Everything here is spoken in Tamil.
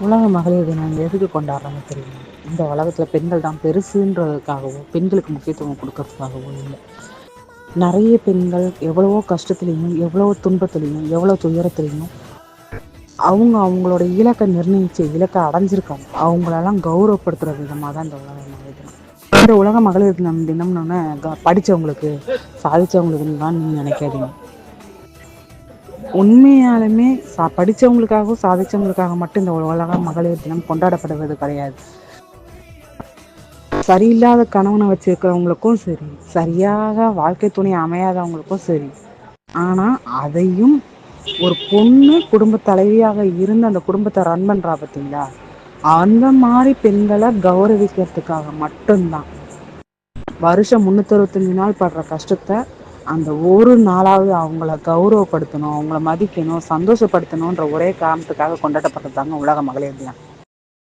உலக மகளிர் தினம் எதுக்கு கொண்டாடுறாங்க தெரியுமா? இந்த உலகத்துல பெண்கள் தான் பெருசுன்றதுக்காகவோ, பெண்களுக்கு முக்கியத்துவம் கொடுக்கறதுக்காகவோ இல்லை. நிறைய பெண்கள் எவ்வளவோ கஷ்டத்துலையும், எவ்வளவோ துன்பத்துலையும், எவ்வளோ துயரத்துலையும் அவங்க அவங்களோட இலக்கை நிர்ணயிச்சு இலக்கை அடைஞ்சிருக்காங்க. அவங்களெல்லாம் கௌரவப்படுத்துற விதமாக தான் இந்த உலக மகளிர் தினம். இந்த உலக மகளிர் தினம்னு படித்தவங்களுக்கு சாதிச்சவங்களுக்கு தான் நீங்கள் நினைக்காதீங்க. உண்மையாலுமே படித்தவங்களுக்காகவும் சாதிச்சவங்களுக்காக மட்டும் இந்த உலக மகளிர் தினம் கொண்டாடப்படுவது கிடையாது. சரியில்லாத கணவனை வச்சிருக்கிறவங்களுக்கும் சரி, சரியாக வாழ்க்கை துணை அமையாதவங்களுக்கும் சரி, ஆனா அதையும் ஒரு பொண்ணு குடும்ப தலைவியாக இருந்து அந்த குடும்பத்தை ரன் பண்றா பார்த்தீங்களா, அந்த மாதிரி பெண்களை கௌரவிக்கிறதுக்காக மட்டும்தான் வருஷம் 365 நாள் படுற கஷ்டத்தை அந்த ஒரு நாளாவது அவங்கள கௌரவப்படுத்தணும், அவங்கள மதிக்கணும், சந்தோஷப்படுத்தணுன்ற ஒரே காரணத்துக்காக கொண்டாடப்படுறதாங்க உலக மகளிர் தினம்.